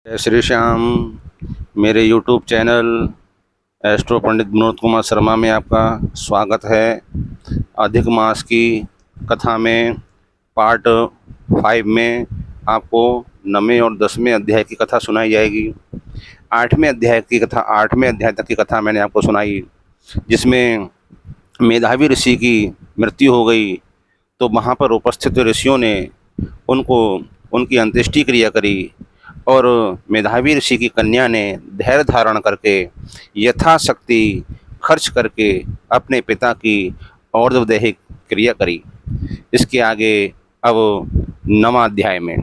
जय श्री श्याम। मेरे YouTube channel astro पंडित विनोद कुमार शर्मा में आपका स्वागत है। अधिक मास की कथा में पार्ट 5 में आपको 9वें और 10वें अध्याय की कथा सुनाई जाएगी। 8वें अध्याय तक की कथा मैंने आपको सुनाई, जिसमें मेधावी ऋषि की मृत्यु हो गई। तो वहाँ पर उपस्थित ऋषियों ने उनको उनकी अंत्येष्टि क्रिया करी और मेधावी ऋषि की कन्या ने धैर्य धारण करके यथाशक्ति खर्च करके अपने पिता की और्ध्वदैहिक क्रिया करी। इसके आगे अब 9वां अध्याय में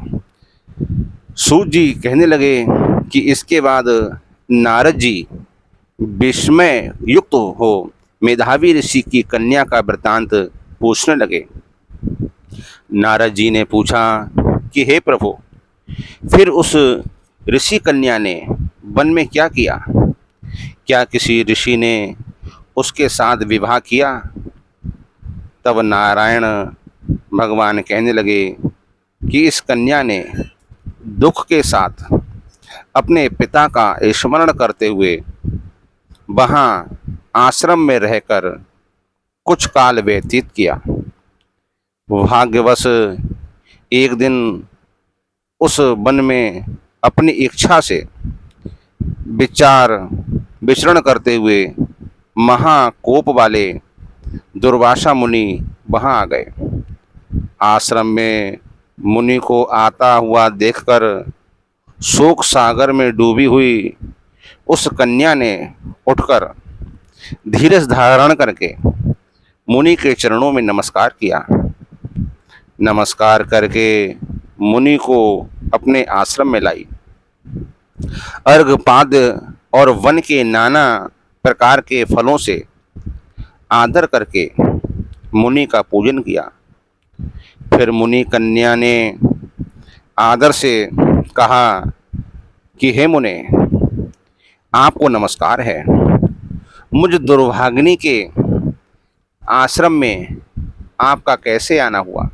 सूत जी कहने लगे कि इसके बाद नारद जी विस्मय युक्त हो मेधावी ऋषि की कन्या का वृत्तांत पूछने लगे। नारद जी ने पूछा कि हे प्रभु, फिर उस ऋषि कन्या ने वन में क्या किया? क्या किसी ऋषि ने उसके साथ विवाह किया? तब नारायण भगवान कहने लगे कि इस कन्या ने दुख के साथ अपने पिता का स्मरण करते हुए वहाँ आश्रम में रहकर कुछ काल व्यतीत किया। भाग्यवश एक दिन उस वन में अपनी इच्छा से विचरण करते हुए महाकोप वाले दुर्वासा मुनि वहाँ आ गए। आश्रम में मुनि को आता हुआ देखकर शोक सागर में डूबी हुई उस कन्या ने उठकर धीरज धारण करके मुनि के चरणों में नमस्कार किया। नमस्कार करके मुनि को अपने आश्रम में लाई। अर्घपाद्य और वन के नाना प्रकार के फलों से आदर करके मुनि का पूजन किया। फिर मुनि कन्या ने आदर से कहा कि हे मुने, आपको नमस्कार है। मुझ दुर्भाग्नि के आश्रम में आपका कैसे आना हुआ?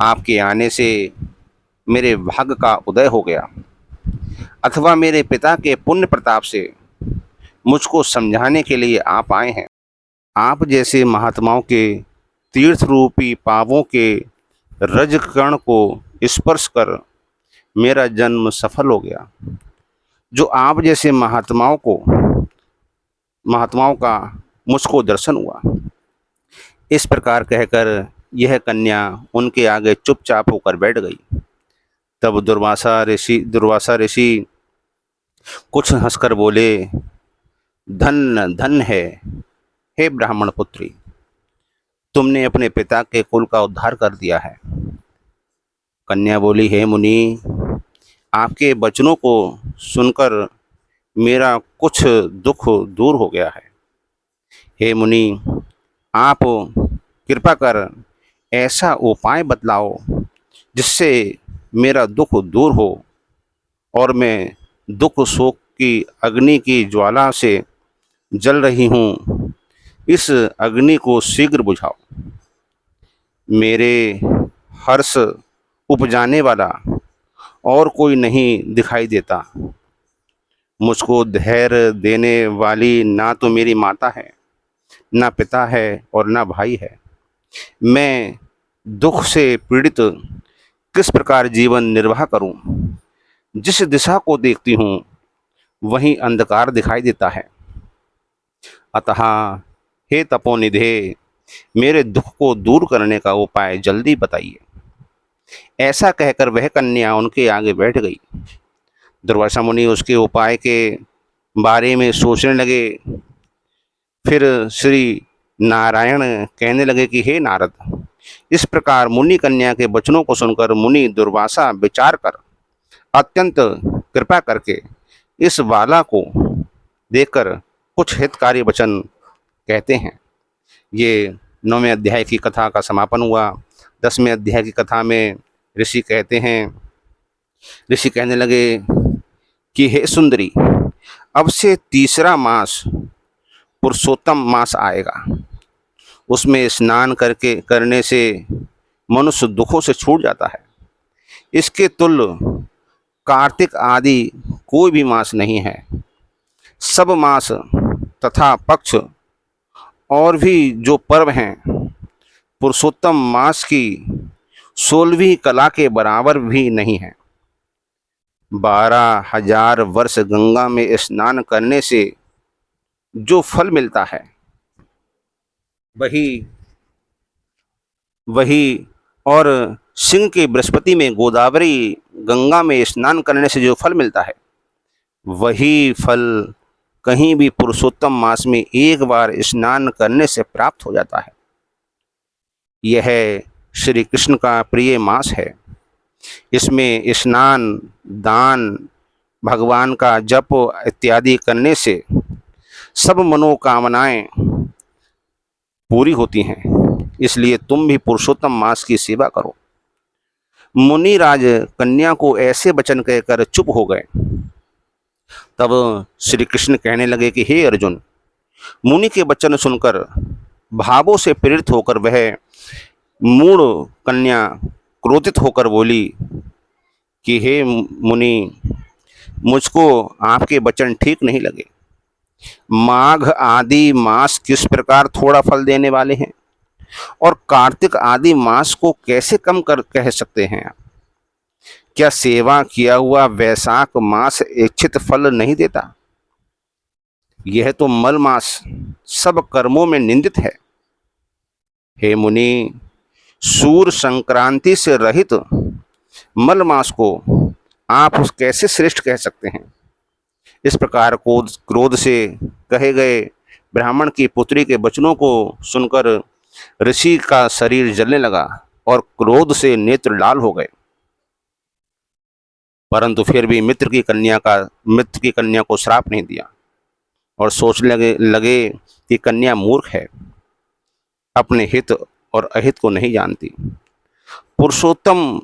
आपके आने से मेरे भाग्य का उदय हो गया, अथवा मेरे पिता के पुण्य प्रताप से मुझको समझाने के लिए आप आए हैं। आप जैसे महात्माओं के तीर्थ रूपी पावों के रजकण को स्पर्श कर मेरा जन्म सफल हो गया। जो आप जैसे महात्माओं का मुझको दर्शन हुआ। इस प्रकार कहकर यह कन्या उनके आगे चुपचाप होकर बैठ गई। तब दुर्वासा ऋषि कुछ हंसकर बोले, धन धन है हे ब्राह्मण पुत्री, तुमने अपने पिता के कुल का उद्धार कर दिया है। कन्या बोली, हे मुनि, आपके वचनों को सुनकर मेरा कुछ दुख दूर हो गया है। हे मुनि, आप कृपा कर ऐसा उपाय बतलाओ जिससे मेरा दुख दूर हो और मैं दुख शोक की अग्नि की ज्वाला से जल रही हूँ, इस अग्नि को शीघ्र बुझाओ। मेरे हर्ष उपजाने वाला और कोई नहीं दिखाई देता। मुझको धैर्य देने वाली ना तो मेरी माता है, ना पिता है और ना भाई है। मैं दुख से पीड़ित किस प्रकार जीवन निर्वाह करूं? जिस दिशा को देखती हूं वहीं अंधकार दिखाई देता है। अतः हे तपोनिधे, मेरे दुख को दूर करने का उपाय जल्दी बताइए। ऐसा कहकर वह कन्या उनके आगे बैठ गई। दुर्वासा मुनि उसके उपाय के बारे में सोचने लगे। फिर श्री नारायण कहने लगे कि हे नारद, इस प्रकार मुनि कन्या के वचनों को सुनकर मुनि दुर्वासा विचार कर अत्यंत कृपा करके इस बाला को देखकर कुछ हितकारी वचन कहते हैं। ये 9वें अध्याय की कथा का समापन हुआ। 10वें अध्याय की कथा में ऋषि कहने लगे कि हे सुंदरी, अब से तीसरा मास पुरुषोत्तम मास आएगा। उसमें स्नान करने से मनुष्य दुखों से छूट जाता है। इसके तुल्य कार्तिक आदि कोई भी मास नहीं है। सब मास तथा पक्ष और भी जो पर्व हैं पुरुषोत्तम मास की 16वीं कला के बराबर भी नहीं है। 12,000 वर्ष गंगा में स्नान करने से जो फल मिलता है वही वही और सिंह के बृहस्पति में गोदावरी गंगा में स्नान करने से जो फल मिलता है वही फल कहीं भी पुरुषोत्तम मास में एक बार स्नान करने से प्राप्त हो जाता है। यह श्री कृष्ण का प्रिय मास है। इसमें स्नान, दान, भगवान का जप इत्यादि करने से सब मनोकामनाएं पूरी होती हैं। इसलिए तुम भी पुरुषोत्तम मास की सेवा करो। मुनिराज कन्या को ऐसे वचन कहकर चुप हो गए। तब श्री कृष्ण कहने लगे कि हे अर्जुन, मुनि के वचन सुनकर भावों से प्रेरित होकर वह मूढ़ कन्या क्रोधित होकर बोली कि हे मुनि, मुझको आपके वचन ठीक नहीं लगे। माघ आदि मास किस प्रकार थोड़ा फल देने वाले हैं और कार्तिक आदि मास को कैसे कम कर कह सकते हैं आप? क्या सेवा किया हुआ वैशाख मास इच्छित फल नहीं देता? यह तो मल मास सब कर्मों में निंदित है। हे मुनि, सूर्य संक्रांति से रहित मल मास को आप उस कैसे श्रेष्ठ कह सकते हैं? इस प्रकार क्रोध से कहे गए ब्राह्मण की पुत्री के वचनों को सुनकर ऋषि का शरीर जलने लगा और क्रोध से नेत्र लाल हो गए। परंतु फिर भी मित्र की कन्या को श्राप नहीं दिया और सोचने लगे कि कन्या मूर्ख है, अपने हित और अहित को नहीं जानती। पुरुषोत्तम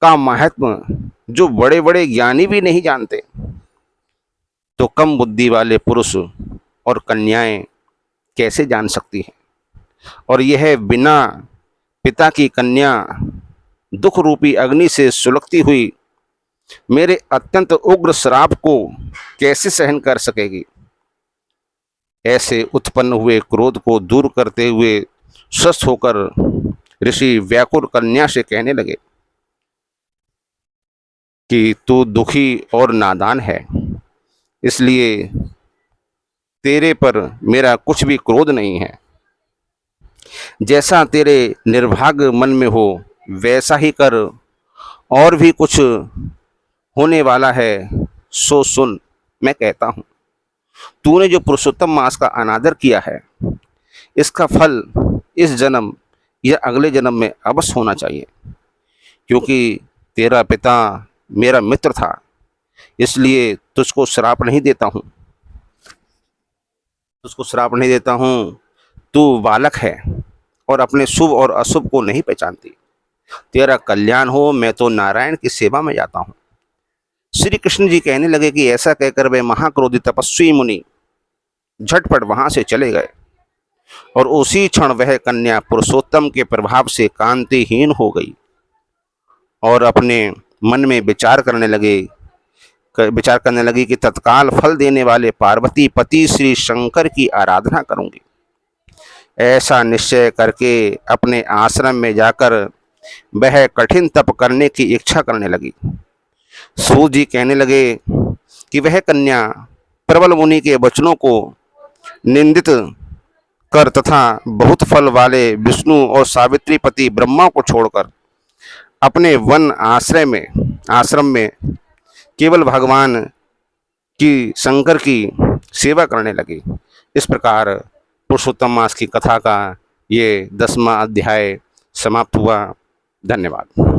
का महत्व जो बड़े बड़े ज्ञानी भी नहीं जानते, तो कम बुद्धि वाले पुरुष और कन्याएं कैसे जान सकती हैं? और यह बिना पिता की कन्या दुख रूपी अग्नि से सुलगती हुई मेरे अत्यंत उग्र श्राप को कैसे सहन कर सकेगी? ऐसे उत्पन्न हुए क्रोध को दूर करते हुए स्वस्थ होकर ऋषि व्याकुल कन्या से कहने लगे कि तू दुखी और नादान है, इसलिए तेरे पर मेरा कुछ भी क्रोध नहीं है। जैसा तेरे निर्भाग्य मन में हो वैसा ही कर, और भी कुछ होने वाला है सो सुन। मैं कहता हूँ, तूने जो पुरुषोत्तम मास का अनादर किया है, इसका फल इस जन्म या अगले जन्म में अवश्य होना चाहिए। क्योंकि तेरा पिता मेरा मित्र था, इसलिए तुझको श्राप नहीं देता हूँ। तू बालक है और अपने शुभ और अशुभ को नहीं पहचानती। तेरा कल्याण हो, मैं तो नारायण की सेवा में जाता हूँ। श्री कृष्ण जी कहने लगे कि ऐसा कहकर वे महाक्रोधी तपस्वी मुनि झटपट वहां से चले गए और उसी क्षण वह कन्या पुरुषोत्तम के प्रभाव से कांतिहीन हो गई और अपने मन में विचार करने लगी कि तत्काल फल देने वाले पार्वती पति श्री शंकर की आराधना करूंगी। ऐसा निश्चय करके अपने आश्रम में जाकर वह कठिन तप करने की इच्छा करने लगी। सूत जी कहने लगे कि वह कन्या प्रबल मुनि के वचनों को निंदित कर तथा बहुत फल वाले विष्णु और सावित्री पति ब्रह्मा को छोड़कर अपने वन आश्रम में केवल भगवान की शंकर की सेवा करने लगी। इस प्रकार पुरुषोत्तम मास की कथा का ये 10वां अध्याय समाप्त हुआ। धन्यवाद।